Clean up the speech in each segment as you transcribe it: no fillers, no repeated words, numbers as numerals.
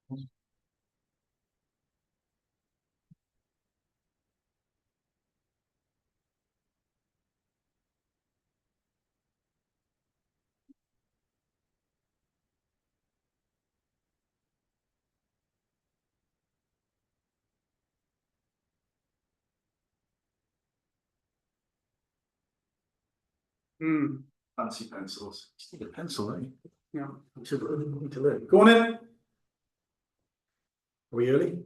Fancy pencils. Just need a pencil, eh? Yeah. We should need to learn. Go on in. Are we early?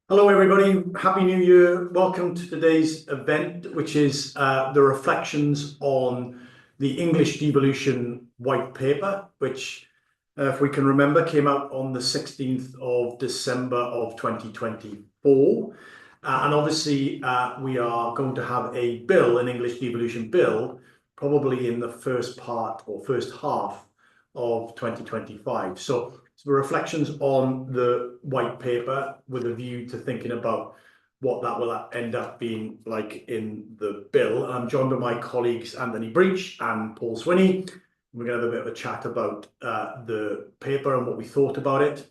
Hello, everybody. Happy New Year. Welcome to today's event, which is the reflections on the English Devolution White Paper, which, if we can remember, came out on the 16th of December of 2024. And obviously, we are going to have a bill, an English devolution bill, probably in the first part or first half of 2025. So reflections on the white paper with a view to thinking about what that will end up being like in the bill. I'm joined by my colleagues Anthony Breach and Paul Swinney. We're going to have a bit of a chat about the paper and what we thought about it.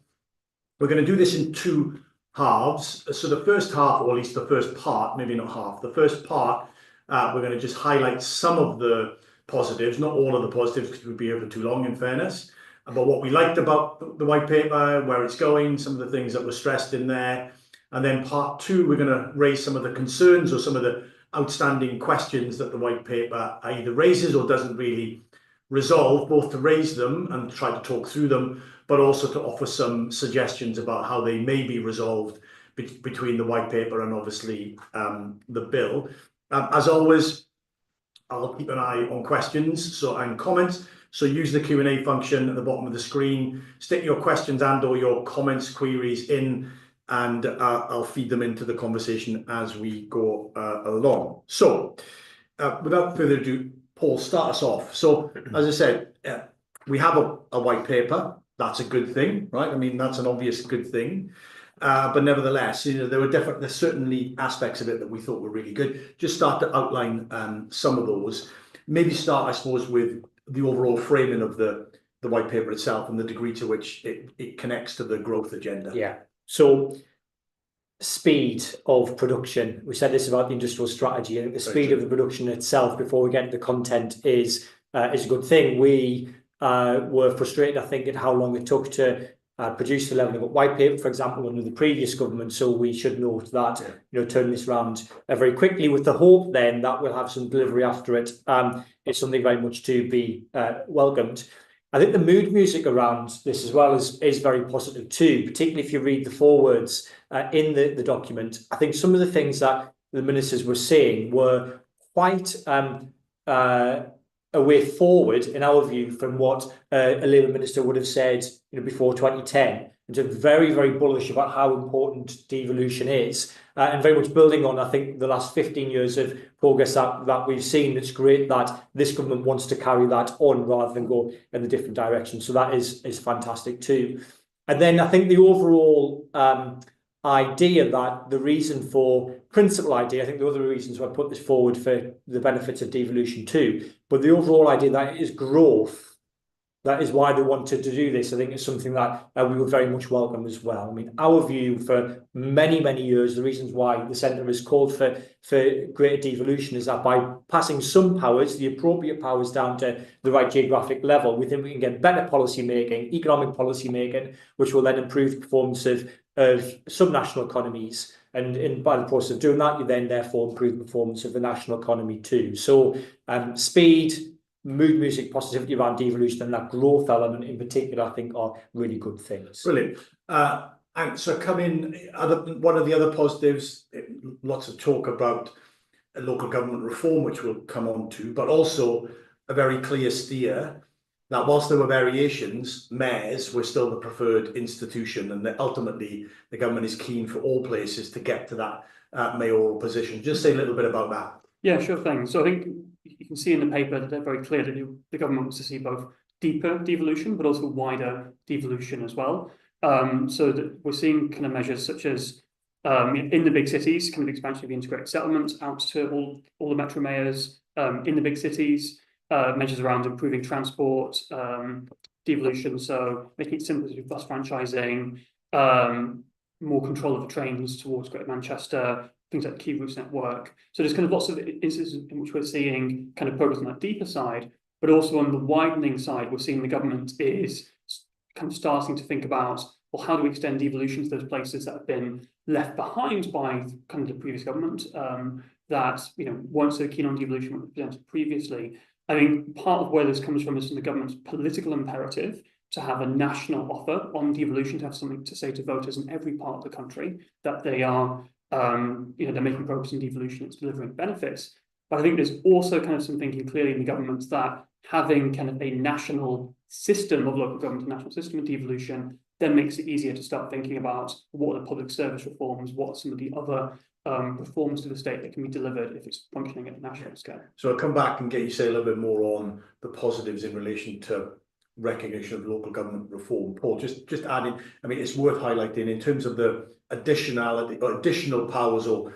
We're going to do this in two halves. So the first half, or at least the first part, maybe not half, the first part, we're going to just highlight some of the positives, not all of the positives because we'd be here for too long, in fairness, but what we liked about the white paper, where it's going, some of the things that were stressed in there. And then part two, we're going to raise some of the concerns or some of the outstanding questions that the white paper either raises or doesn't really resolve, both to raise them and try to talk through them, but also to offer some suggestions about how they may be resolved between the white paper and obviously the bill. As always, I'll keep an eye on questions and comments. So use the Q&A function at the bottom of the screen. Stick your questions and or your comments, queries in, and I'll feed them into the conversation as we go along. So without further ado, Paul, start us off. So as I said, we have a white paper. That's a good thing, right? I mean, that's an obvious good thing. But nevertheless, there's certainly aspects of it that we thought were really good. Just start to outline some of those. Maybe start, I suppose, with the overall framing of the white paper itself and the degree to which it connects to the growth agenda. Yeah. So speed of production. We said this about the industrial strategy. I think the speed of the production itself, before we get into the content, is a good thing. We were frustrated, I think, at how long it took to produce the level of white paper, for example, under the previous government. So we should note that, turn this around very quickly, with the hope then that we'll have some delivery after it. It's something very much to be welcomed. I think the mood music around this as well is very positive too, particularly if you read the forewords in the document. I think some of the things that the ministers were saying were quite a way forward, in our view, from what a Labour minister would have said before 2010. And so very, very bullish about how important devolution is, and very much building on, I think, the last 15 years of progress that we've seen. It's great that this government wants to carry that on rather than go in a different direction. So that is fantastic too. And then I think the overall idea that the reason for principal idea, I think the other reasons why I put this forward for the benefits of devolution too, but the overall idea that it is growth. That is why they wanted to do this. I think it's something that we would very much welcome as well. I mean, our view for many, many years, the reasons why the Centre has called for greater devolution is that by passing some powers, the appropriate powers, down to the right geographic level, we think we can get better policy making, economic policy making, which will then improve the performance of subnational economies. And by the process of doing that, you then therefore improve the performance of the national economy too. So speed, mood music, positivity around devolution, and that growth element in particular, I think, are really good things. Brilliant. And so one of the other positives, lots of talk about local government reform, which we'll come on to, but also a very clear steer that whilst there were variations, mayors were still the preferred institution, and that ultimately the government is keen for all places to get to that mayoral position. Just say a little bit about that. Yeah, sure thing. So I think you can see in the paper that they're very clear that the government wants to see both deeper devolution, but also wider devolution as well. So that we're seeing kind of measures such as in the big cities, kind of expansion of the integrated settlements out to all the metro mayors in the big cities. measures around improving transport, devolution, so making it simpler to do bus franchising, more control of the trains towards Greater Manchester, things like the key routes network. So there's kind of lots of instances in which we're seeing kind of progress on that deeper side, but also on the widening side, we're seeing the government is kind of starting to think about, well, how do we extend devolution to those places that have been left behind by kind of the previous government, that, you know, weren't so keen on devolution what was presented previously. I think part of where this comes from is from the government's political imperative to have a national offer on devolution, to have something to say to voters in every part of the country that they are, you know, they're making progress in devolution, it's delivering benefits. But I think there's also kind of some thinking clearly in the government that having kind of a national system of local government, a national system of devolution, then makes it easier to start thinking about what are the public service reforms, what are some of the other reforms to the state that can be delivered if it's functioning at a national scale. So I'll come back and get you to say a little bit more on the positives in relation to recognition of local government reform. Paul, just adding, I mean, it's worth highlighting in terms of the additionality or additional powers or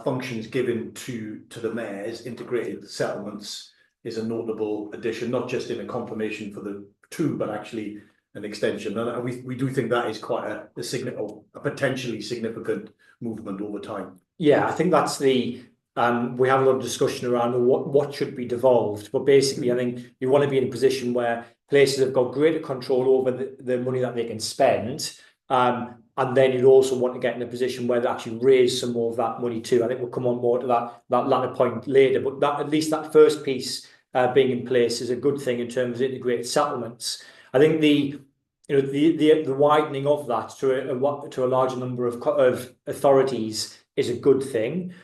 functions given to the mayors. Integrated settlements is a notable addition, not just in a confirmation for the two, but actually an extension. And we do think that is quite a potentially significant movement over time. Yeah, I think that's the we have a lot of discussion around what should be devolved, but basically I think you want to be in a position where places have got greater control over the money that they can spend, and then you'd also want to get in a position where they actually raise some more of that money too. I think we'll come on more to that latter point later, but that, at least that first piece being in place is a good thing in terms of integrated settlements. I think the widening of that to a larger number of authorities is a good thing.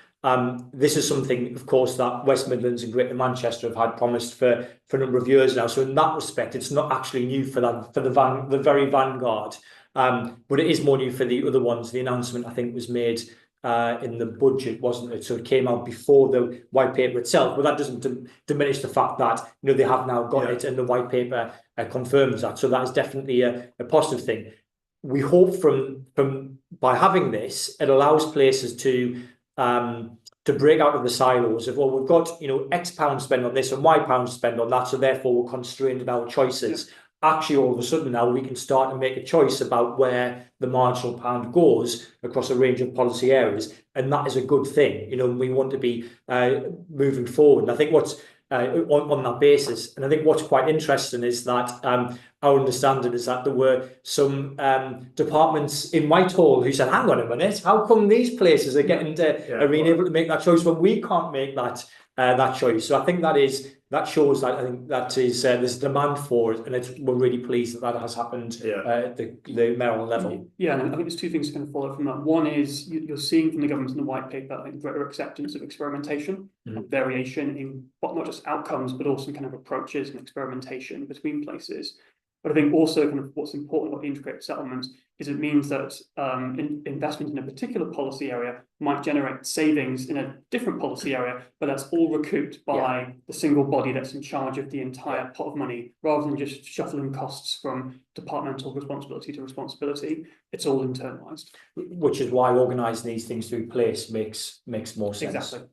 This is something, of course, that West Midlands and Greater Manchester have had promised for a number of years now. So in that respect, it's not actually new for the very vanguard, but it is more new for the other ones. The announcement, I think, was made in the budget, wasn't it? So it came out before the white paper itself, but that doesn't diminish the fact that, you know, they have now got it, and the white paper confirms that. So that is definitely a positive thing. We hope by having this, it allows places to break out of the silos of, well, we've got, you know, X pounds spent on this and Y pounds spent on that, so therefore we're constrained in our choices. Actually, all of a sudden now we can start to make a choice about where the marginal pound goes across a range of policy areas, and that is a good thing. You know, we want to be moving forward. And I think what's on that basis, and I think what's quite interesting is that our understanding is that there were some departments in Whitehall who said, hang on a minute, how come these places are getting are being able to make that choice when we can't make that choice? So I think that shows that I think that is there's demand for it, and we're really pleased that has happened at the Maryland level. Yeah, and I think there's two things to kind of follow from that. One is you're seeing from the government in the white paper, I think, greater acceptance of experimentation and variation in not just outcomes, but also kind of approaches and experimentation between places. But I think also kind of what's important about the integrated settlement is it means that investment in a particular policy area might generate savings in a different policy area, but that's all recouped by the single body that's in charge of the entire pot of money, rather than just shuffling costs from departmental responsibility to responsibility. It's all internalised. Which is why organising these things through place makes more sense. Exactly.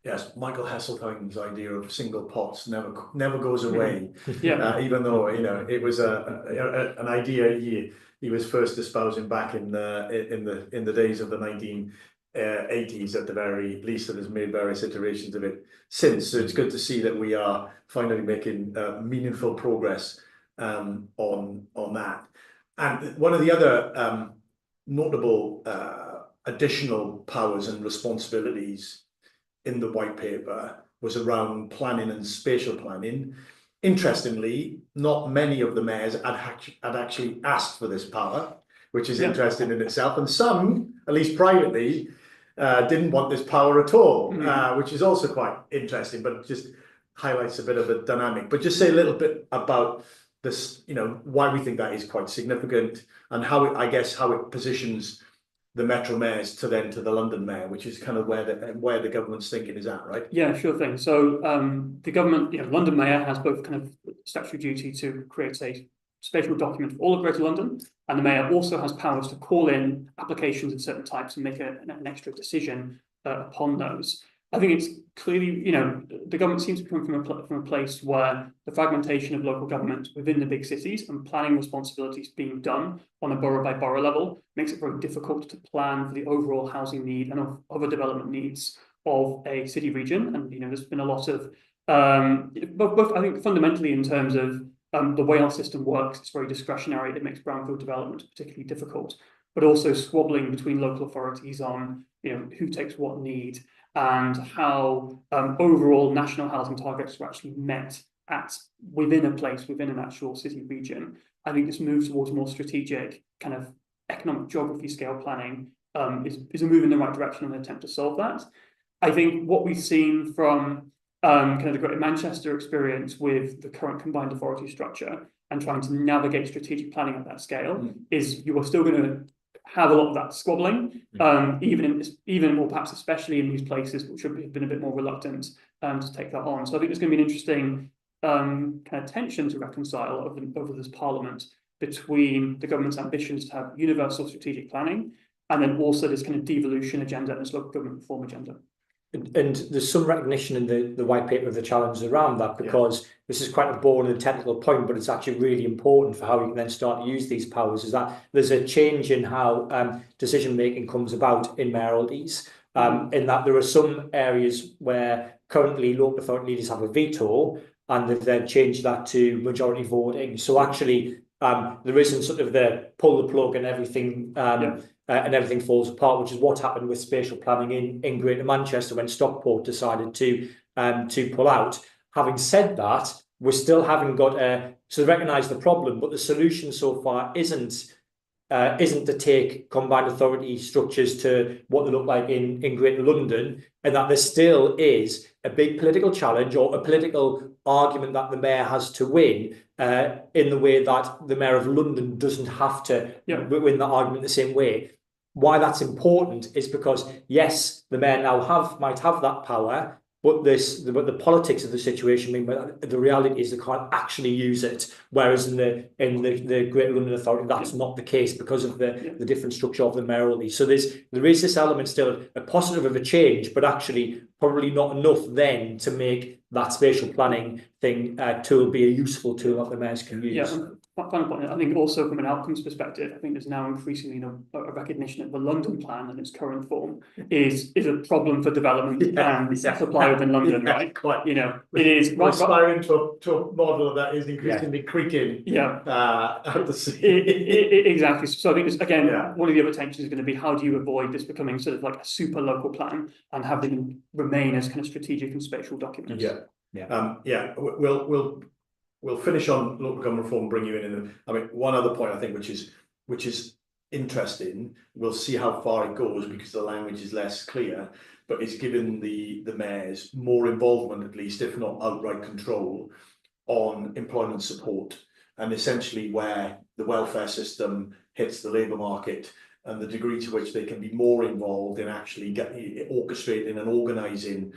Yes, Michael Heseltine's idea of single pots never goes away. Even though, you know, it was an idea he was first espousing back in the days of the 1980s at the very least, and has made various iterations of it since. So it's good to see that we are finally making meaningful progress on that. And one of the other notable additional powers and responsibilities in the white paper was around planning and spatial planning. Interestingly, not many of the mayors had actually asked for this power, which is interesting in itself, and some, at least privately, didn't want this power at all, which is also quite interesting, but just highlights a bit of a dynamic. But just say a little bit about this, you know, why we think that is quite significant, and how it positions the Metro mayors to the London mayor, which is kind of where the government's thinking is at, right? Yeah, sure thing. So the government, London mayor has both kind of statutory duty to create a spatial document for all of Greater London, and the mayor also has powers to call in applications of certain types and make an extra decision upon those. I think it's clearly, the government seems to come from a place where the fragmentation of local government within the big cities and planning responsibilities being done on a borough by borough level makes it very difficult to plan for the overall housing need and of other development needs of a city region. And there's been a lot of both I think fundamentally in terms of the way our system works, it's very discretionary. It makes brownfield development particularly difficult, but also squabbling between local authorities on who takes what need, and how overall national housing targets are actually met within an actual city region. I think this move towards more strategic kind of economic geography scale planning is a move in the right direction and an attempt to solve that. I think what we've seen from kind of the Greater Manchester experience with the current combined authority structure and trying to navigate strategic planning at that scale is you are still going to have a lot of that squabbling, even or perhaps especially in these places which have been a bit more reluctant to take that on. So I think there's going to be an interesting kind of tension to reconcile over this Parliament between the government's ambitions to have universal strategic planning and then also this kind of devolution agenda and this local government reform agenda. And there's some recognition in the white paper of the challenges around that, because this is quite a boring and technical point, but it's actually really important for how we can then start to use these powers, is that there's a change in how decision making comes about in mayoralties, in that there are some areas where currently local authority leaders have a veto, and they've then changed that to majority voting. So actually there isn't sort of the pull the plug and everything and everything falls apart, which is what happened with spatial planning in Greater Manchester when Stockport decided to pull out. Having said that, we still haven't got to recognise the problem, but the solution so far isn't to take combined authority structures to what they look like in Greater London, and that there still is a big political challenge or a political argument that the mayor has to win, in the way that the mayor of London doesn't have to win that argument the same way. Why that's important is because, yes, the mayor now might have that power, but the politics of the situation mean that the reality is they can't actually use it. Whereas in the Greater London Authority, that's not the case because of the different structure of the mayoralty. So there is this element still, a positive of a change, but actually probably not enough then to make that spatial planning tool be a useful tool that the mayors can use. Yeah. Final point, I think also from an outcomes perspective, I think there's now increasingly a recognition that the London plan in its current form is a problem for development and supply within London, right? Quite. It is we're aspiring to a model that is increasingly creaking out the sea. Exactly. So I think this, again, one of the other tensions is going to be how do you avoid this becoming sort of like a super local plan and have them remain as kind of strategic and spatial documents. We'll finish on local government reform, bring you in. I mean, one other point I think which is interesting. We'll see how far it goes because the language is less clear, but it's given the mayors more involvement, at least, if not outright control, on employment support, and essentially where the welfare system hits the labour market and the degree to which they can be more involved in actually orchestrating and organising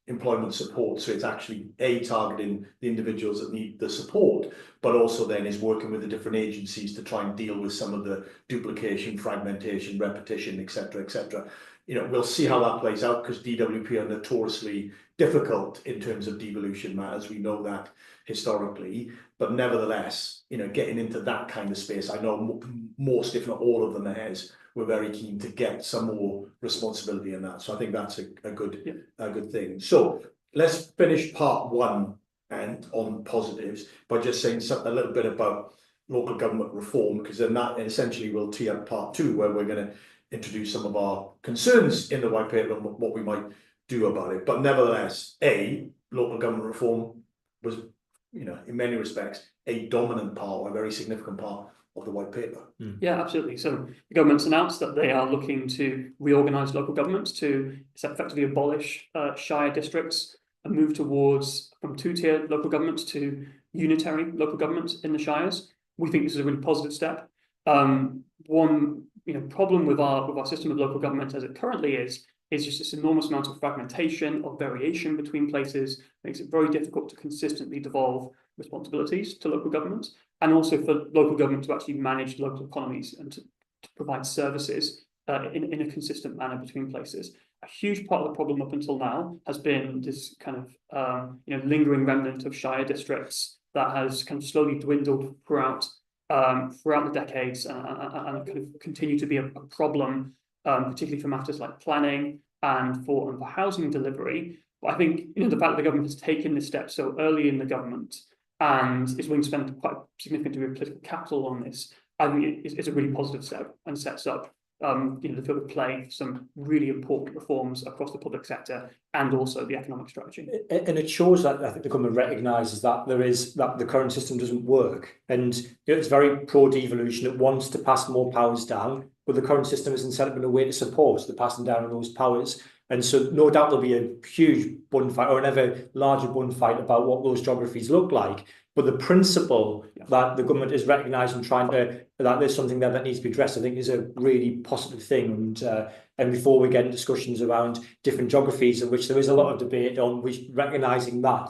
employment support. So it's actually targeting the individuals that need the support, but also then is working with the different agencies to try and deal with some of the duplication, fragmentation, repetition, etc., etc. We'll see how that plays out, because DWP are notoriously difficult in terms of devolution matters. We know that historically, but nevertheless, getting into that kind of space, I know most, if not all, of the mayors were very keen to get some more responsibility in that. So I think that's a good thing. So let's finish part one and on positives by just saying a little bit about local government reform, because then that essentially will tee up part two, where we're going to introduce some of our concerns in the white paper and what we might do about it. But nevertheless, local government reform was, in many respects, a dominant part, a very significant part of the white paper. Yeah, absolutely. So the government's announced that they are looking to reorganise local governments to effectively abolish shire districts and move towards from two-tier local governments to unitary local governments in the shires. We think this is a really positive step. One problem with our system of local government as it currently is just this enormous amount of fragmentation, of variation between places. Makes it very difficult to consistently devolve responsibilities to local government, and also for local government to actually manage local economies and to provide services in a consistent manner between places. a huge part of the problem up until now has been this kind of lingering remnant of shire districts that has kind of slowly dwindled throughout the decades and kind of continue to be a problem, particularly for matters like planning and for housing delivery. But I think the fact that the government has taken this step so early in the government and is willing to spend quite a significant degree of political capital on this, I think it's a really positive step and sets up the field of play for some really important reforms across the public sector and also the economic strategy. And it shows that I think the government recognises that the current system doesn't work, and it's very pro-devolution. It wants to pass more powers down, but the current system isn't set up in a way to support the passing down of those powers. And so no doubt there'll be a huge bun fight or an ever larger bun fight about what those geographies look like. But the principle that the government is recognising, that there's something there that needs to be addressed, I think is a really positive thing. And before we get into discussions around different geographies, in which there is a lot of debate on, which recognising that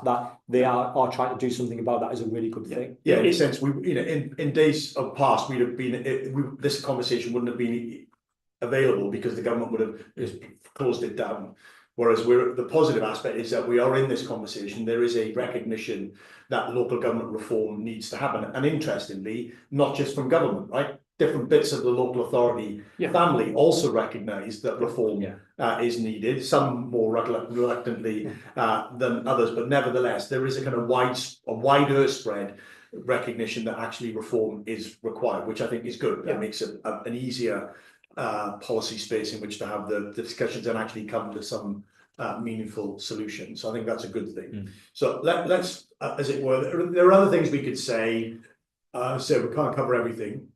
they are trying to do something about that is a really good thing. Yeah, in a sense, in days of past, we'd have been this conversation wouldn't have been available because the government would have just closed it down. Whereas the positive aspect is that we are in this conversation. There is a recognition that local government reform needs to happen. And interestingly, not just from government, right? Different bits of the local authority family also recognise that reform is needed, some more reluctantly than others. But nevertheless, there is a kind of wider spread recognition that actually reform is required, which I think is good. That makes it an easier policy space in which to have the discussions and actually come to some meaningful solutions. So I think that's a good thing. So let's, as it were, there are other things we could say. So we can't cover everything.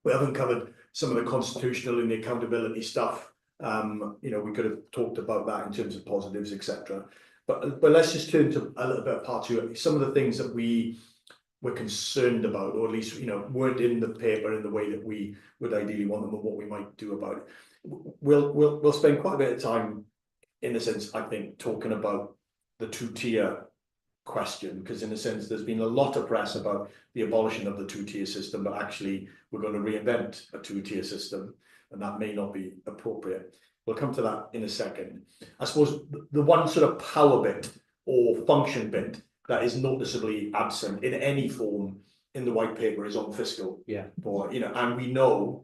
We haven't covered some of the constitutional and the accountability stuff. We could have talked about that in terms of positives, etc. But let's just turn to a little bit of part two. Some of the things that we were concerned about, or at least weren't in the paper in the way that we would ideally want them, and what we might do about it. We'll spend quite a bit of time, in a sense, I think, talking about the two-tier question, because in a sense there's been a lot of press about the abolition of the two-tier system, but actually we're going to reinvent a two-tier system, and that may not be appropriate. We'll come to that in a second. I suppose the one sort of power bit or function bit that is noticeably absent in any form in the white paper is on fiscal. And we know,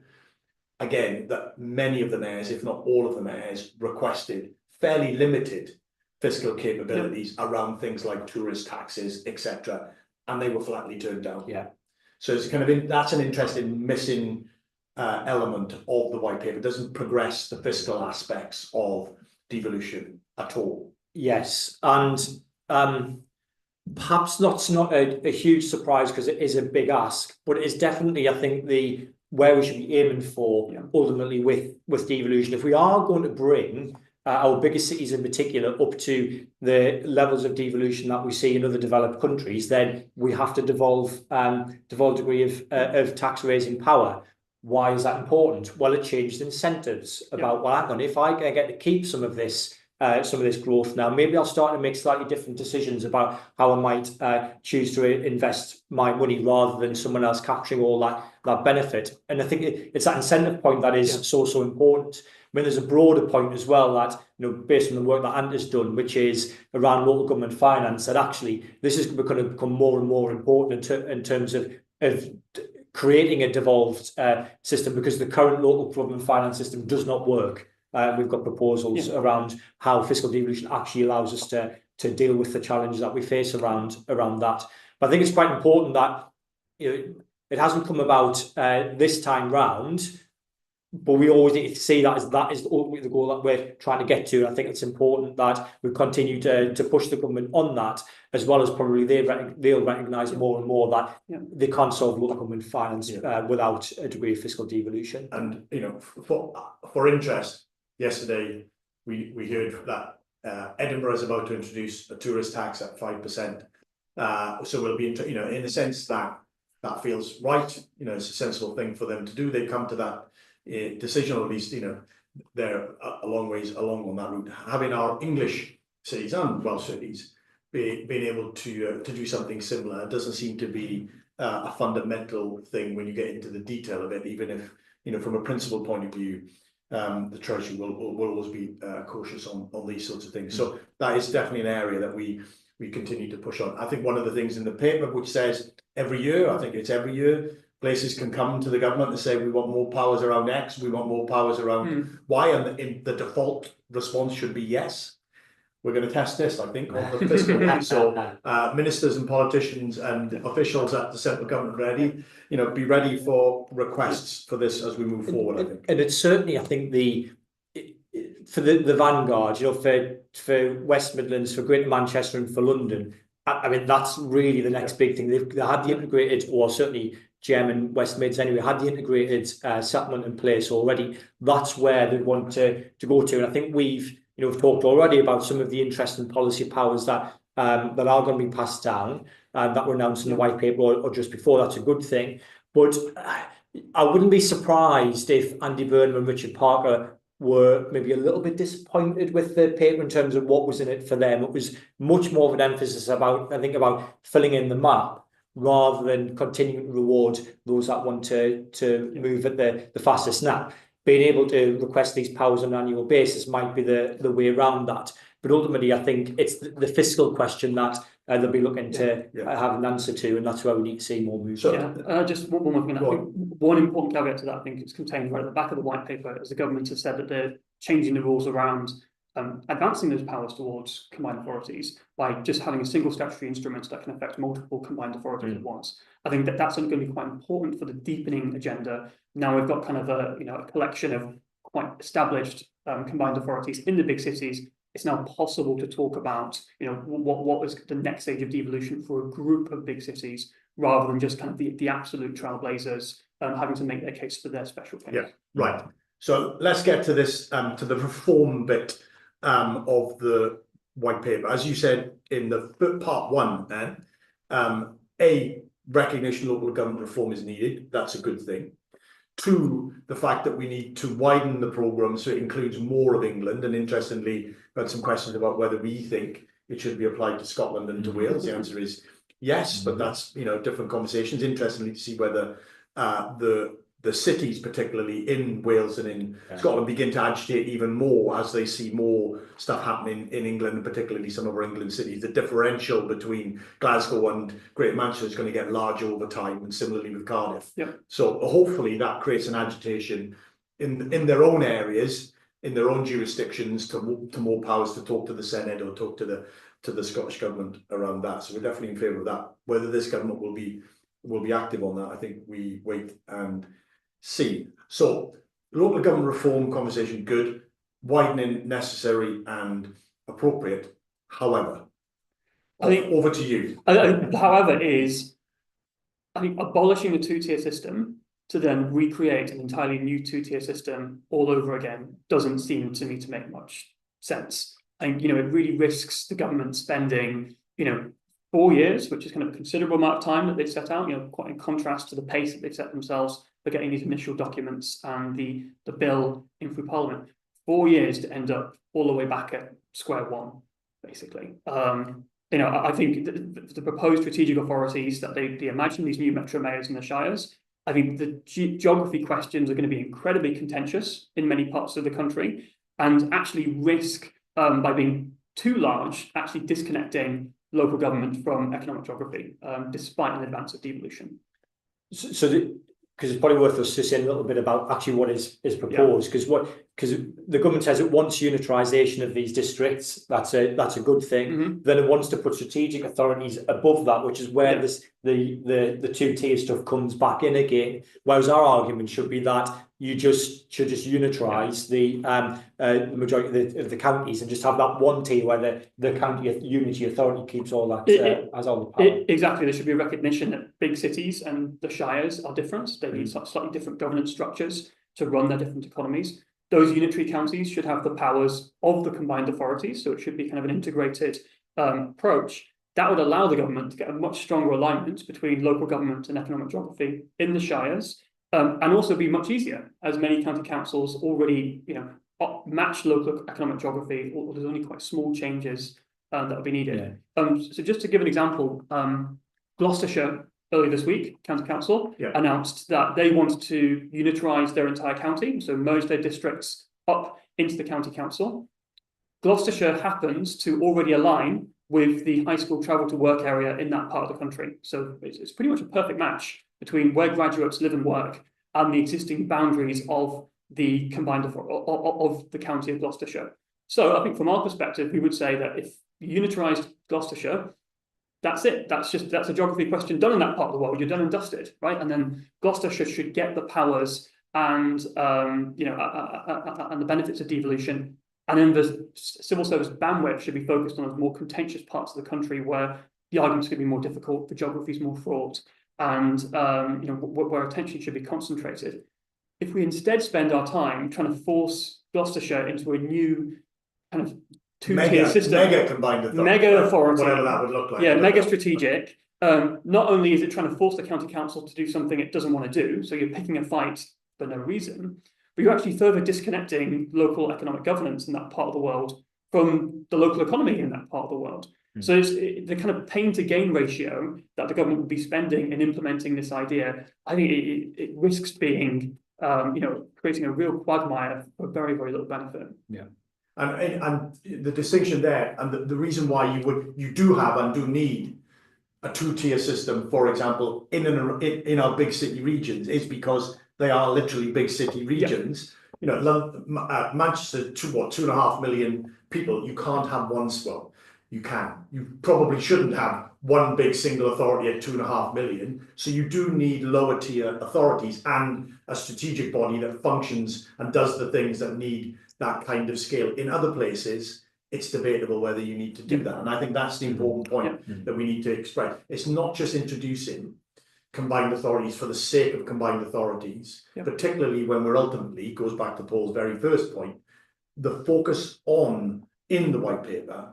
again, that many of the mayors, if not all of the mayors, requested fairly limited fiscal capabilities around things like tourist taxes, etc., and they were flatly turned down. So it's kind of that's an interesting missing element of the white paper. It doesn't progress the fiscal aspects of devolution at all. Yes, and perhaps that's not a huge surprise because it is a big ask, but it is definitely, I think, where we should be aiming for ultimately with devolution. If we are going to bring our biggest cities in particular up to the levels of devolution that we see in other developed countries, then we have to devolve a degree of tax raising power. Why is that important? Well, it changed incentives about, well, hang on, if I get to keep some of this growth now, maybe I'll start to make slightly different decisions about how I might choose to invest my money rather than someone else capturing all that benefit. And I think it's that incentive point that is so important. I mean, there's a broader point as well that, based on the work that Anta's done, which is around local government finance, that actually this is going to become more and more important in terms of creating a devolved system, because the current local government finance system does not work. We've got proposals around how fiscal devolution actually allows us to deal with the challenges that we face around that. But I think it's quite important that it hasn't come about this time round, but we always need to see that is ultimately the goal that we're trying to get to. And I think it's important that we continue to push the government on that, as well as probably they'll recognise more and more that they can't solve local government finance without a degree of fiscal devolution. And for interest, yesterday we heard that Edinburgh is about to introduce a tourist tax at 5%. So we'll be in a sense that feels right. It's a sensible thing for them to do. They come to that decision, or at least they're a long ways along on that route. Having our English cities and Welsh cities being able to do something similar doesn't seem to be a fundamental thing when you get into the detail of it, even if from a principal point of view the Treasury will always be cautious on these sorts of things. So that is definitely an area that we continue to push on. I think one of the things in the paper which says every year, I think it's every year, places can come to the government and say we want more powers around X, we want more powers around Y, and the default response should be yes. We're going to test this, I think, on the fiscal. So ministers and politicians and officials at the central government be ready for requests for this as we move forward, I think. And it's certainly, I think, for the vanguard, for West Midlands, for Greater Manchester and for London, I mean, that's really the next big thing. They had the integrated, or certainly German West Mids anyway, had the integrated settlement in place already. That's where they want to go to. And I think we've talked already about some of the interesting policy powers that are going to be passed down, that were announced in the white paper or just before. That's a good thing. But I wouldn't be surprised if Andy Burnham and Richard Parker were maybe a little bit disappointed with the paper in terms of what was in it for them. It was much more of an emphasis about filling in the map rather than continuing to reward those that want to move at the fastest snap. Being able to request these powers on an annual basis might be the way around that. But ultimately, I think it's the fiscal question that they'll be looking to have an answer to, and that's where we need to see more movement. So, just one more thing. I think one important caveat to that, I think it's contained right at the back of the white paper, as the government has said that they're changing the rules around advancing those powers towards combined authorities by just having a single statutory instrument that can affect multiple combined authorities at once. I think that's going to be quite important for the deepening agenda. Now we've got kind of a collection of quite established combined authorities in the big cities. It's now possible to talk about what is the next stage of devolution for a group of big cities, rather than just kind of the absolute trailblazers having to make their case for their special case. Yeah, right. So let's get to this to the reform bit of the white paper. As you said in the part one, then recognition local government reform is needed. That's a good thing. Two, the fact that we need to widen the programme so it includes more of England. And interestingly, we've had some questions about whether we think it should be applied to Scotland and to Wales. The answer is yes, but that's different conversations. Interestingly to see whether the cities, particularly in Wales and in Scotland, begin to agitate even more as they see more stuff happening in England, and particularly some of our England cities. The differential between Glasgow and Greater Manchester is going to get larger over time, and similarly with Cardiff. So hopefully that creates an agitation in their own areas, in their own jurisdictions, to more powers to talk to the Senate or talk to the Scottish government around that. So we're definitely in favour of that. Whether this government will be active on that, I think we wait and see. So local government reform conversation, good. Widening necessary and appropriate. However, I think over to you. However, I think abolishing the two-tier system to then recreate an entirely new two-tier system all over again doesn't seem to me to make much sense. And it really risks the government spending 4 years, which is kind of a considerable amount of time that they've set out, quite in contrast to the pace that they've set themselves for getting these initial documents and the bill in through Parliament. 4 years to end up all the way back at square one, basically. I think the proposed strategic authorities that they imagine, these new metro mayors and the shires, I think the geography questions are going to be incredibly contentious in many parts of the country, and actually risk, by being too large, actually disconnecting local government from economic geography, despite an advance of devolution. Because it's probably worth us just saying a little bit about actually what is proposed, because the government says it wants unitarisation of these districts. That's a good thing. Then it wants to put strategic authorities above that, which is where the two-tier stuff comes back in again. Whereas our argument should be that you should just unitarise the majority of the counties and just have that one tier where the county unity authority keeps all that has all the power. Exactly, there should be a recognition that big cities and the shires are different. They need slightly different governance structures to run their different economies. Those unitary counties should have the powers of the combined authorities, so it should be kind of an integrated approach. That would allow the government to get a much stronger alignment between local government and economic geography in the shires, and also be much easier, as many county councils already match local economic geography, or there's only quite small changes that will be needed. So just to give an example, Gloucestershire earlier this week, County Council announced that they want to unitarise their entire county, so merge their districts up into the County Council. Gloucestershire happens to already align with the high school travel to work area in that part of the country. So it's pretty much a perfect match between where graduates live and work and the existing boundaries of the combined of the county of Gloucestershire. So I think from our perspective, we would say that if you unitarised Gloucestershire, that's it. That's a geography question done in that part of the world. You're done and dusted, right? And then Gloucestershire should get the powers and and the benefits of devolution. And then the civil service bandwidth should be focused on those more contentious parts of the country where the arguments could be more difficult, the geography is more fraught, and where attention should be concentrated. If we instead spend our time trying to force Gloucestershire into a new kind of two-tier system, mega combined authority, mega authority, whatever that would look like. Yeah, mega strategic. Not only is it trying to force the county council to do something it doesn't want to do, so you're picking a fight for no reason, but you're actually further disconnecting local economic governance in that part of the world from the local economy in that part of the world. So it's the kind of pain to gain ratio that the government would be spending in implementing this idea. I think it risks being, creating a real quagmire for very, very little benefit. Yeah. And the distinction there, and the reason why you do have and do need a two-tier system, for example, in our big city regions, is because they are literally big city regions. You know, Manchester, 2.5 million people. You can't have one. Well, you can. You probably shouldn't have one big single authority at 2.5 million. So you do need lower tier authorities and a strategic body that functions and does the things that need that kind of scale. In other places, it's debatable whether you need to do that. And I think that's the important point that we need to express. It's not just introducing combined authorities for the sake of combined authorities, particularly when we're ultimately, goes back to Paul's very first point, the focus in the white paper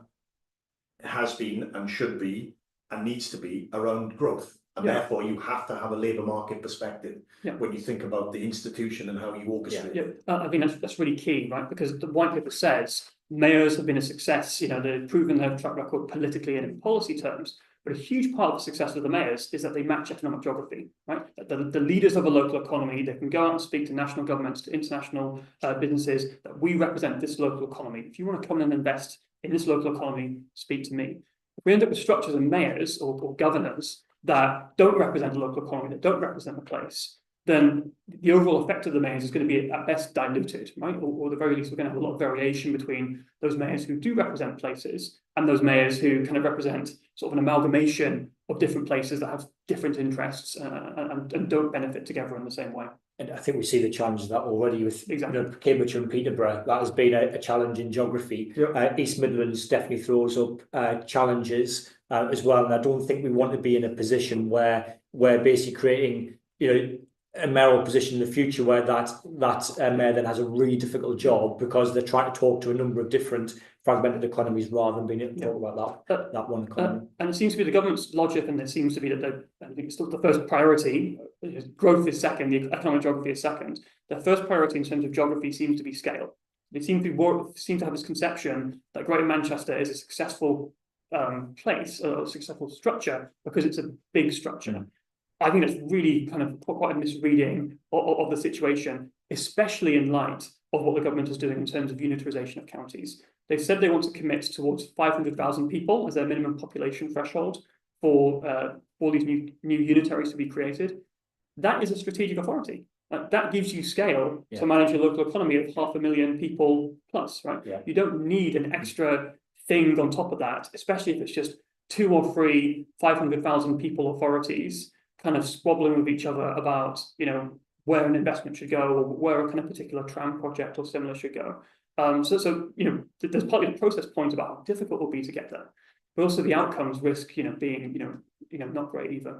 has been and should be and needs to be around growth. And therefore you have to have a labour market perspective when you think about the institution and how you orchestrate. I mean, that's really key, right? Because the white paper says mayors have been a success, they've proven their track record politically and in policy terms. But a huge part of the success of the mayors is that they match economic geography, right? The leaders of a local economy, they can go out and speak to national governments, to international businesses, that we represent this local economy. If you want to come and invest in this local economy, speak to me. If we end up with structures of mayors or governors that don't represent the local economy, that don't represent the place, then the overall effect of the mayors is going to be at best diluted, right? Or at the very least, we're going to have a lot of variation between those mayors who do represent places and those mayors who kind of represent sort of an amalgamation of different places that have different interests and don't benefit together in the same way. And I think we see the challenge of that already with Cambridge and Peterborough. That has been a challenge in geography. East Midlands definitely throws up challenges as well. And I don't think we want to be in a position where we're basically creating, a mayoral position in the future where that mayor then has a really difficult job because they're trying to talk to a number of different fragmented economies rather than being able to talk about that one economy. And it seems to be the government's logic, and it seems to be that I think it's still the first priority. Growth is second, the economic geography is second. The first priority in terms of geography seems to be scale. They seem to have this conception that Greater Manchester is a successful place, a successful structure because it's a big structure. I think that's really kind of quite a misreading of the situation, especially in light of what the government is doing in terms of unitarisation of counties. They've said they want to commit towards 500,000 people as their minimum population threshold for these new unitaries to be created. That is a strategic authority. That gives you scale to manage a local economy of 500,000 people plus, right? You don't need an extra thing on top of that, especially if it's just 2 or 3 500,000 people authorities kind of squabbling with each other about, where an investment should go or where a kind of particular tram project or similar should go. So there's partly the process point about how difficult it will be to get there, but also the outcomes risk, being, not great either.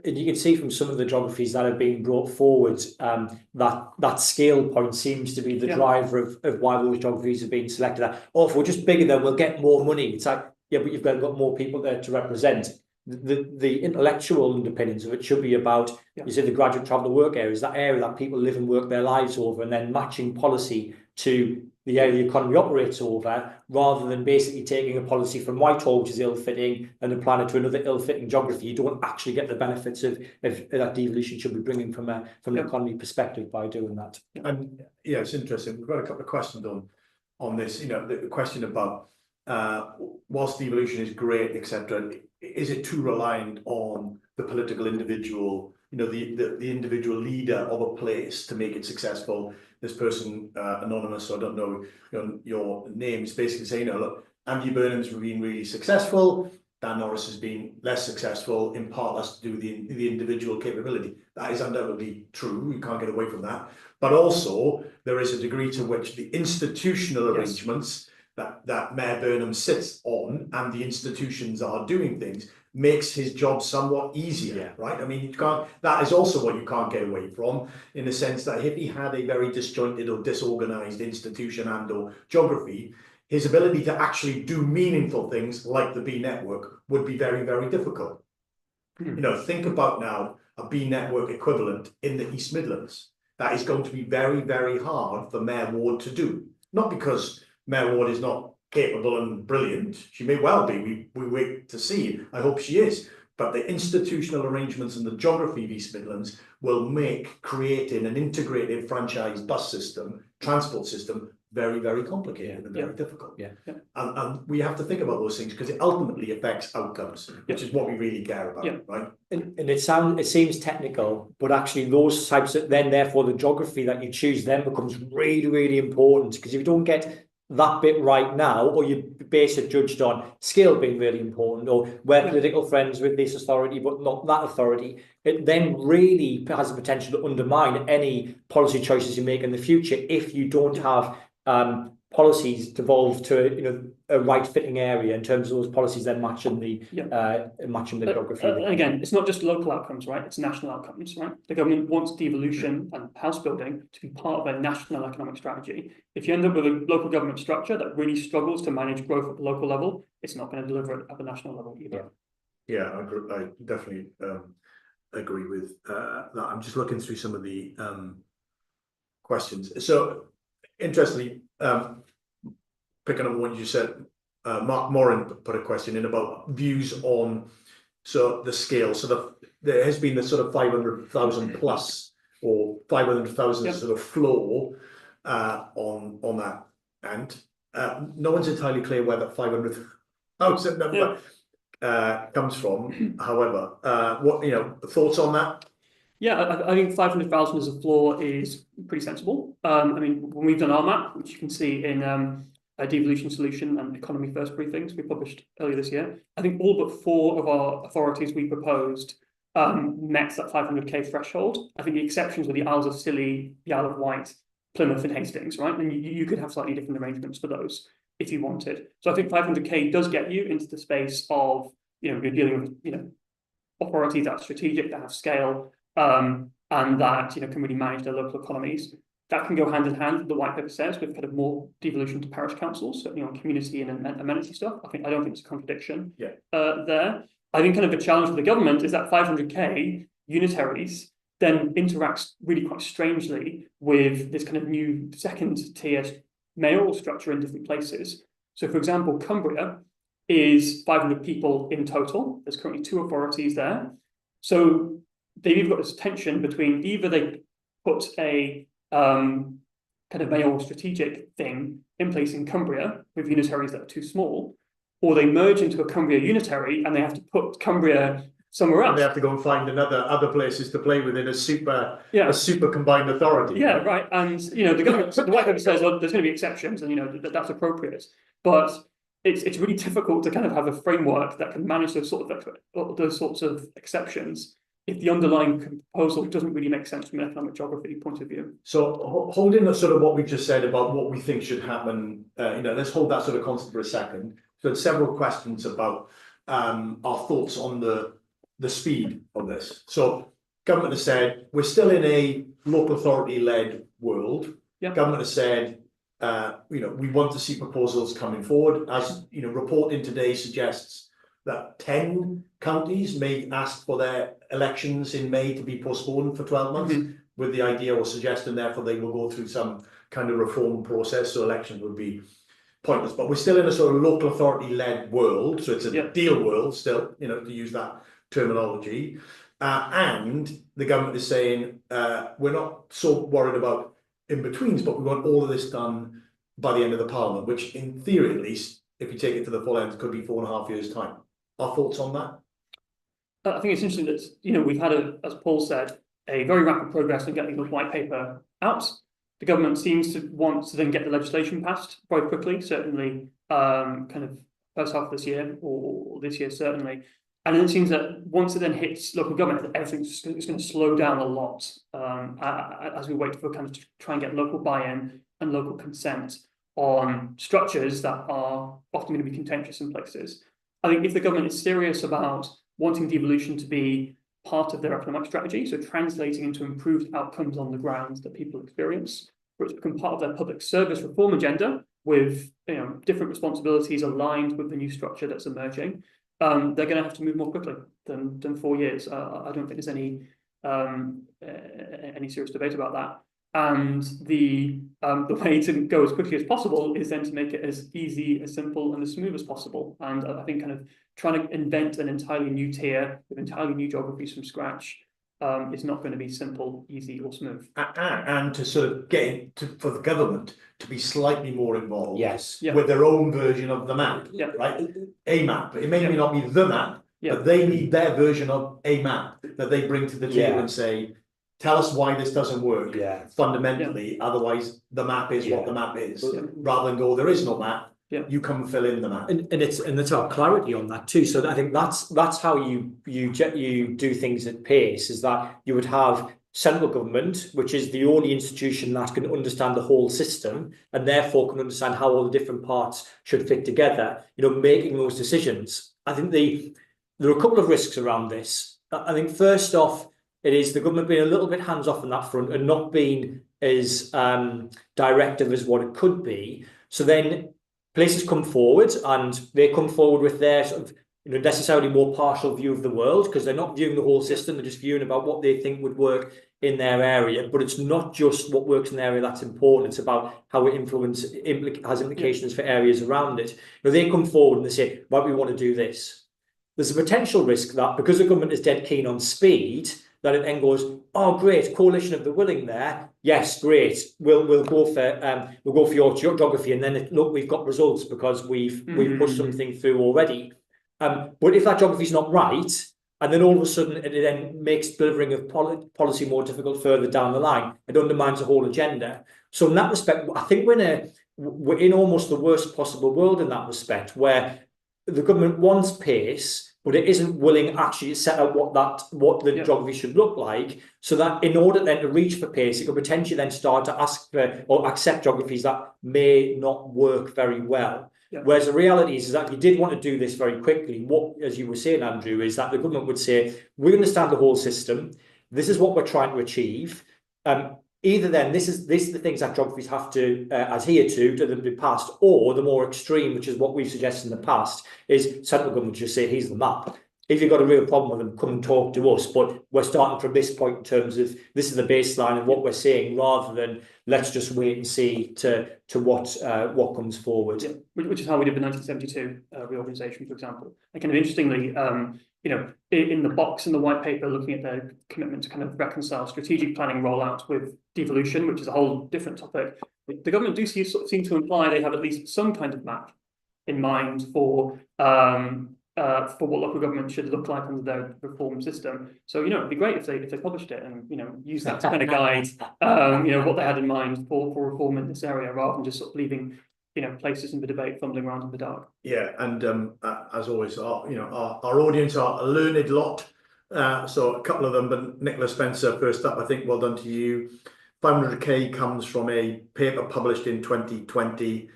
And you can see from some of the geographies that have been brought forward, that scale point seems to be the driver of why those geographies have been selected. If we're just bigger, then we'll get more money. It's like, but you've got more people there to represent. The intellectual underpinnings of it should be about, you say, the graduate travel to work area is that area that people live and work their lives over, and then matching policy to the area the economy operates over, rather than basically taking a policy from Whitehall, which is ill-fitting, and applying it to another ill-fitting geography. You don't actually get the benefits of that devolution should be bringing from an economy perspective by doing that. And yeah, it's interesting. We've got a couple of questions on this. You know, the question about whilst devolution is great, etc., is it too reliant on the political individual? You know, the individual leader of a place to make it successful. This person, anonymous, so I don't know your name, is basically saying, look, Andy Burnham's been really successful. Dan Norris has been less successful. In part, that's to do with the individual capability. That is undoubtedly true. You can't get away from that. But also, there is a degree to which the institutional arrangements that Mayor Burnham sits on and the institutions are doing things makes his job somewhat easier, right? I mean, you can't. That is also what you can't get away from, in the sense that if he had a very disjointed or disorganized institution and/or geography, his ability to actually do meaningful things like the B network would be very, very difficult. You know, think about now a B network equivalent in the East Midlands. That is going to be very, very hard for Mayor Ward to do. Not because Mayor Ward is not capable and brilliant. She may well be. We wait to see. I hope she is. But the institutional arrangements and the geography of East Midlands will make creating an integrated franchise bus system, transport system, very, very complicated and very difficult. And we have to think about those things because it ultimately affects outcomes, which is what we really care about, right? And it seems technical, but actually those types of therefore the geography that you choose then becomes really, really important, because if you don't get that bit right now, or you base it judged on scale being really important, or we're political friends with this authority but not that authority, it then really has the potential to undermine any policy choices you make in the future if you don't have policies devolved to a right fitting area in terms of those policies then matching the geography. Again, it's not just local outcomes, right? It's national outcomes, right? The government wants devolution and house building to be part of a national economic strategy. If you end up with a local government structure that really struggles to manage growth at the local level, it's not going to deliver it at the national level either. Yeah, I definitely agree with that. I'm just looking through some of the questions. So, interestingly, picking up on what you said, Mark Moran put a question in about views on the scale. So there has been the sort of 500,000 plus or 500,000 sort of floor on that, and no one's entirely clear where that 500,000 number comes from. However, what thoughts on that? Yeah, I think 500,000 as a floor is pretty sensible. I mean, when we've done our map, which you can see in a devolution solution and economy first briefings we published earlier this year, I think all but 4 of our authorities we proposed met that 500k threshold. I think the exceptions were the Isles of Scilly, the Isle of Wight, Plymouth and Hastings, right? And you could have slightly different arrangements for those if you wanted. So I think 500k does get you into the space of, you're dealing with, authorities that are strategic, that have scale, and that can really manage their local economies. That can go hand in hand, the white paper says, with kind of more devolution to parish councils, certainly on community and amenity stuff. I don't think it's a contradiction there. I think kind of the challenge for the government is that 500k unitaries then interacts really quite strangely with this kind of new second tier mayoral structure in different places. So for example, Cumbria is 500 people in total. There's currently 2 authorities there. So they've even got this tension between either they put a kind of mayoral strategic thing in place in Cumbria with unitaries that are too small, or they merge into a Cumbria unitary and they have to put Cumbria somewhere else. And they have to go and find other places to play within a super combined authority. Yeah, right. And the government, the white paper says, oh, there's going to be exceptions, and that's appropriate, but it's really difficult to kind of have a framework that can manage those sorts of exceptions if the underlying proposal doesn't really make sense from an economic geography point of view. So holding the sort of what we just said about what we think should happen, let's hold that sort of concept for a second. So there's several questions about our thoughts on the speed of this. So government has said we're still in a local authority-led world. Government has said we want to see proposals coming forward. As reporting today suggests that 10 counties may ask for their elections in May to be postponed for 12 months, with the idea or suggestion therefore they will go through some kind of reform process, so elections would be pointless. But we're still in a sort of local authority-led world, so it's a deal world still, you know, to use that terminology. And the government is saying we're not so worried about in-betweens, but we want all of this done by the end of the Parliament, which in theory at least, if you take it to the full end, could be 4.5 years' time. Our thoughts on that? I think it's interesting that, you know, we've had, as Paul said, a very rapid progress in getting the white paper out. The government seems to want to then get the legislation passed very quickly, certainly kind of first half of this year or this year, certainly. And then it seems that once it then hits local government, everything's going to slow down a lot as we wait for kind of to try and get local buy-in and local consent on structures that are often going to be contentious in places. I think if the government is serious about wanting devolution to be part of their economic strategy, so translating into improved outcomes on the ground that people experience, for it to become part of their public service reform agenda with, you know, different responsibilities aligned with the new structure that's emerging, they're going to have to move more quickly than 4 years. I don't think there's any serious debate about that. And the way to go as quickly as possible is then to make it as easy, as simple, and as smooth as possible. And I think kind of trying to invent an entirely new tier with entirely new geographies from scratch is not going to be simple, easy, or smooth. And to sort of for the government to be slightly more involved, Yes, with their own version of the map, right? A map. It may not be the map, but they need their version of a map that they bring to the table and say, tell us why this doesn't work fundamentally. Otherwise, the map is what the map is. Rather than go, there is no map. You come and fill in the map, and it's our clarity on that too. So I think that's how you do things at pace. Is that you would have central government, which is the only institution that can understand the whole system and therefore can understand how all the different parts should fit together. You know, making those decisions. I think there are a couple of risks around this. I think first off, it is the government being a little bit hands off on that front and not being as directive as what it could be. So then places come forward and they come forward with their sort of, you know, necessarily more partial view of the world, because they're not viewing the whole system, they're just viewing about what they think would work in their area. But it's not just what works in the area that's important, it's about how it has implications for areas around it. You know, they come forward and they say, right, we want to do this. There's a potential risk that because the government is dead keen on speed, that it then goes, oh great, coalition of the willing there, yes, great, we'll go for your geography, and then look, we've got results because we've pushed something through already. But if that geography is not right, and then all of a sudden it then makes delivering of policy more difficult further down the line, it undermines the whole agenda. So in that respect, I think we're in almost the worst possible world in that respect, where the government wants pace, but it isn't willing actually to set out what the geography should look like, so that in order then to reach for pace, it could potentially then start to ask for or accept geographies that may not work very well. Whereas the reality is that if you did want to do this very quickly, what, as you were saying, Andrew, is that the government would say, we understand the whole system, this is what we're trying to achieve. Either then this is the things that geographies have to adhere to them be passed, or the more extreme, which is what we've suggested in the past, is central government just say, here's the map. If you've got a real problem with them, come and talk to us. But we're starting from this point in terms of this is the baseline of what we're saying, rather than let's just wait and see to what comes forward. Which is how we did the 1972 reorganisation, for example. And kind of interestingly, you know, in the box in the white paper, looking at their commitment to kind of reconcile strategic planning rollout with devolution, which is a whole different topic, the government do seem to imply they have at least some kind of map in mind for what local government should look like under their reform system. So, you know, it'd be great if they published it and, you know, use that to kind of guide, you know, what they had in mind for reform in this area, rather than just sort of leaving, you know, places in the debate fumbling around in the dark. Yeah, and as always, our audience are a learned lot. So a couple of them, but Nicola Spencer, first up, I think, well done to you. 500k comes from a paper published in 2020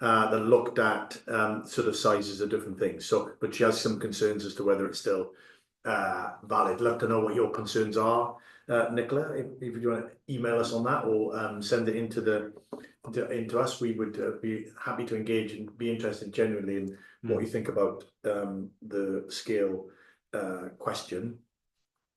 that looked at sort of sizes of different things. So, but she has some concerns as to whether it's still valid. Love to know what your concerns are, Nicola. If you want to email us on that, or send it into us, we would be happy to engage and be interested genuinely in what you think about the scale question,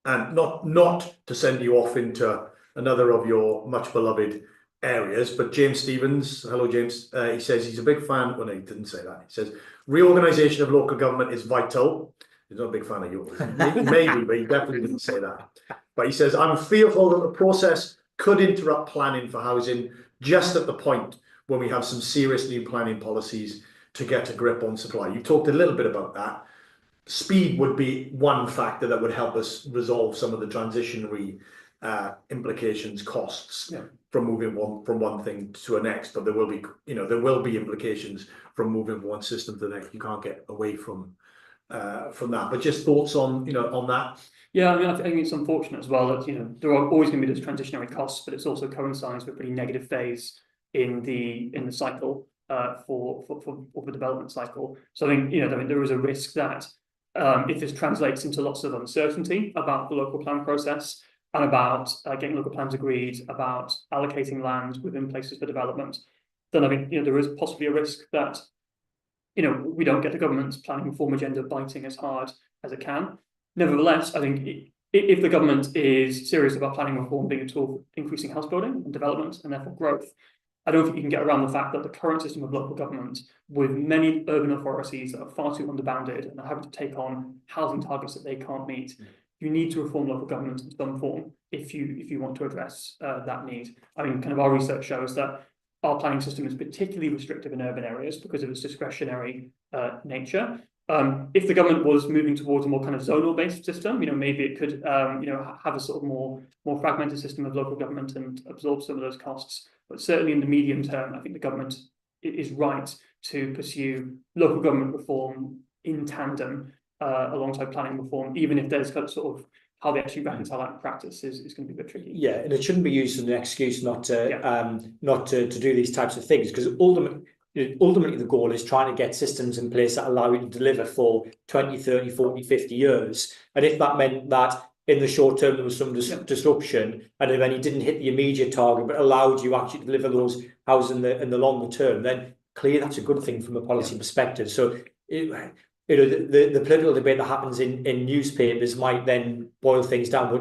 and not to send you off into another of your much beloved areas, but James Stevens, hello James, he says he's a big fan. Well, no, he didn't say that. He says reorganisation of local government is vital. He's not a big fan of yours. Maybe, but he definitely didn't say that. But he says, I'm fearful that the process could interrupt planning for housing just at the point when we have some serious new planning policies to get a grip on supply. You talked a little bit about that. Speed would be one factor that would help us resolve some of the transitionary implications, costs from moving from one thing to the next. But there will be, there will be implications from moving from one system to the next. You can't get away from that. But just thoughts on on that. Yeah, I mean, I think it's unfortunate as well that there are always going to be those transitionary costs, but it's also coincides with a pretty negative phase in the cycle for the development cycle. So I think there is a risk that if this translates into lots of uncertainty about the local plan process and about getting local plans agreed, about allocating land within places for development, then I think there is possibly a risk that we don't get the government's planning reform agenda biting as hard as it can. Nevertheless, I think if the government is serious about planning reform being a tool for increasing house building and development and therefore growth, I don't think you can get around the fact that the current system of local government, with many urban authorities that are far too underbounded and are having to take on housing targets that they can't meet, you need to reform local government in some form if you want to address that need. I mean, kind of our research shows that our planning system is particularly restrictive in urban areas because of its discretionary nature. If the government was moving towards a more kind of zonal-based system, maybe it could, have a sort of more fragmented system of local government and absorb some of those costs. But certainly in the medium term, I think the government is right to pursue local government reform in tandem alongside planning reform, even if there's kind of sort of how they actually reconcile that in practice is going to be a bit tricky. Yeah, and it shouldn't be used as an excuse not to do these types of things, because ultimately the goal is trying to get systems in place that allow you to deliver for 20, 30, 40, 50 years. And if that meant that in the short term there was some disruption, and then you didn't hit the immediate target, but allowed you actually to deliver those houses in the longer term, then clearly that's a good thing from a policy perspective. So the political debate that happens in newspapers might then boil things down, but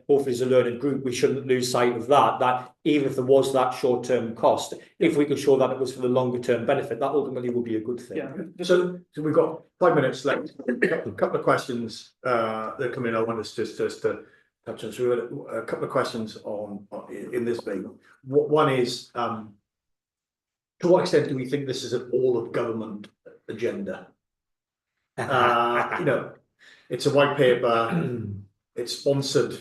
hopefully as a learned group, we shouldn't lose sight of that even if there was that short-term cost, if we could show that it was for the longer-term benefit, that ultimately would be a good thing. Yeah. So we've got 5 minutes left. A couple of questions that come in. I want us just to touch on. So we've got a couple of questions in this vein. One is, to what extent do we think this is an all-of-government agenda? It's a white paper. It's sponsored,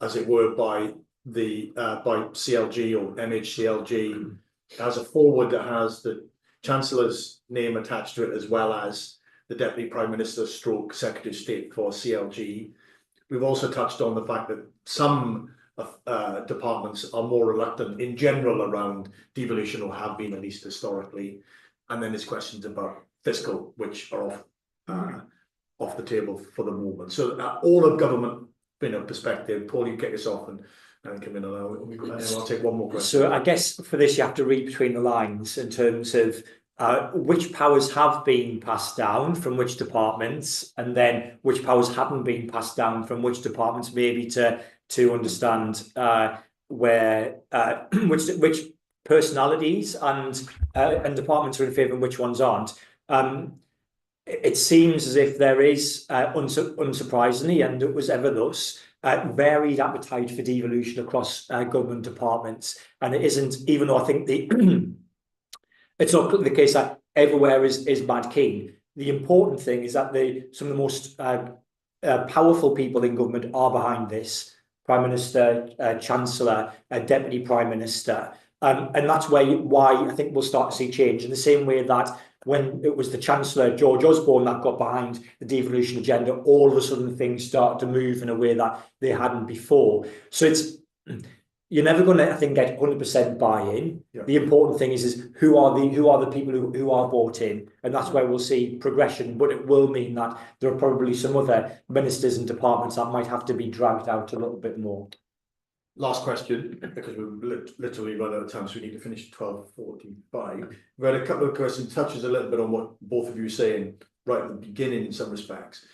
as it were, by CLG or NHCLG. It has a forward that has the Chancellor's name attached to it, as well as the Deputy Prime Minister / Secretary of State for CLG. We've also touched on the fact that some departments are more reluctant in general around devolution, or have been at least historically. And then there's questions about fiscal, which are off the table for the moment. So all of government perspective. Paul, you get yourself and come in, and I'll take one more question. So I guess for this you have to read between the lines in terms of which powers have been passed down from which departments, and then which powers haven't been passed down from which departments, maybe to understand where which personalities and departments are in favour and which ones aren't. It seems as if there is, unsurprisingly, and it was ever thus, varied appetite for devolution across government departments. And it isn't, even though I think it's not the case that everywhere is mad keen. The important thing is that some of the most powerful people in government are behind this: Prime Minister, Chancellor, Deputy Prime Minister. And that's why I think we'll start to see change, in the same way that when it was the Chancellor, George Osborne, that got behind the devolution agenda, all of a sudden things started to move in a way that they hadn't before. So you're never going to, I think, get 100% buy-in. Yeah. The important thing is who are the people who are bought in, and that's where we'll see progression. But it will mean that there are probably some other ministers and departments that might have to be dragged out a little bit more. Last question, because we've literally run out of time, so we need to finish at 12:45. We had a couple of questions, touches a little bit on what both of you were saying right at the beginning in some respects.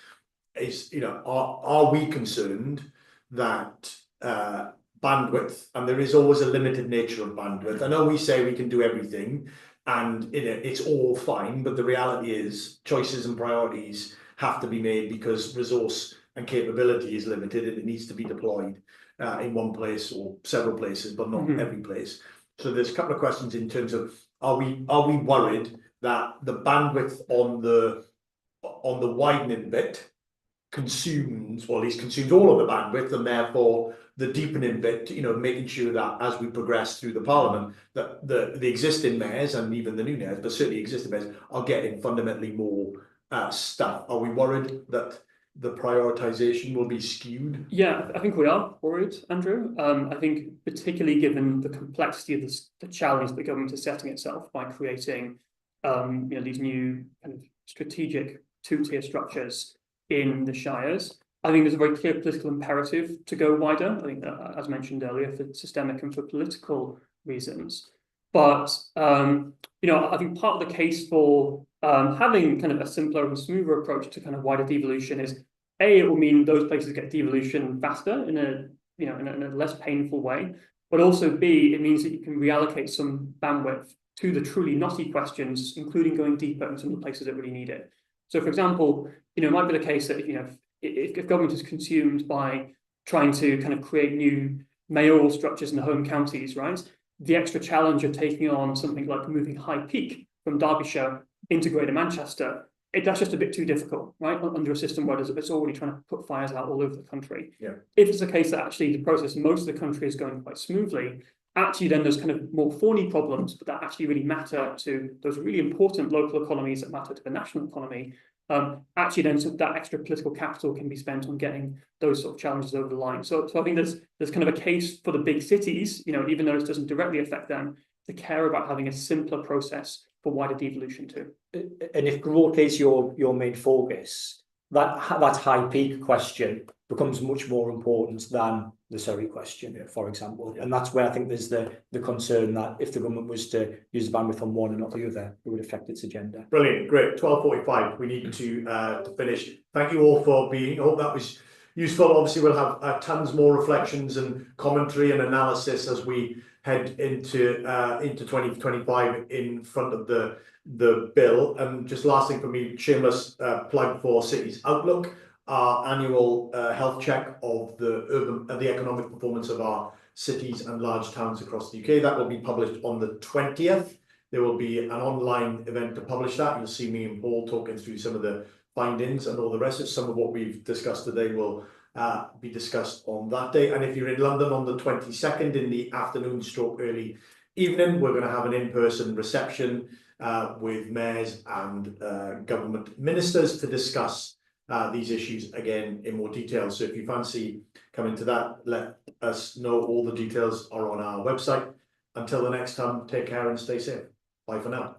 Is, are we concerned that bandwidth, and there is always a limited nature of bandwidth. I know we say we can do everything, and it's all fine, but the reality is choices and priorities have to be made because resource and capability is limited, and it needs to be deployed in one place or several places, but not every place. So there's a couple of questions in terms of are we worried that the bandwidth on the widening bit consumes, or at least consumes all of the bandwidth, and therefore the deepening bit, making sure that as we progress through the parliament, that the existing mayors and even the new mayors, but certainly existing mayors, are getting fundamentally more stuff. Are we worried that the prioritisation will be skewed? Yeah, I think we are worried, Andrew. I think particularly given the complexity of the challenge the government is setting itself by creating, these new kind of strategic two-tier structures in the shires. I think there's a very clear political imperative to go wider. I think that, as mentioned earlier, for systemic and for political reasons. But I think part of the case for having kind of a simpler and smoother approach to kind of wider devolution is A, it will mean those places get devolution faster in a less painful way, but also B, it means that you can reallocate some bandwidth to the truly knotty questions, including going deeper in some of the places that really need it. So, for example, it might be the case that if government is consumed by trying to kind of create new mayoral structures in the home counties, right? The extra challenge of taking on something like moving High Peak from Derbyshire into Greater Manchester, that's just a bit too difficult, right? Under a system where it's already trying to put fires out all over the country. Yeah. If it's a case that actually the process, most of the country is going quite smoothly, actually then there's kind of more thorny problems, but that actually really matter to those really important local economies that matter to the national economy. Actually then that extra political capital can be spent on getting those sort of challenges over the line. So I think there's kind of a case for the big cities, even though this doesn't directly affect them, to care about having a simpler process for wider devolution too. And if growth is your main focus, that High Peak question becomes much more important than the Surrey question, for example. And that's where I think there's the concern that if the government was to use the bandwidth on one and not the other, it would affect its agenda. Brilliant, great. 12:45. We need to finish. Thank you all for being. I hope that was useful. Obviously, we'll have tons more reflections and commentary and analysis as we head into 2025 in front of the bill. And just last thing for me, shameless plug for Cities Outlook, our annual health check of the economic performance of our cities and large towns across the UK. That will be published on the 20th. There will be an online event to publish that. You'll see me and Paul talking through some of the findings and all the rest of some of what we've discussed today will be discussed on that day. And if you're in London on the 22nd in the afternoon / early evening, we're going to have an in-person reception with mayors and government ministers to discuss these issues again in more detail. So if you fancy coming to that, let us know. All the details are on our website. Until the next time, take care and stay safe. Bye for now.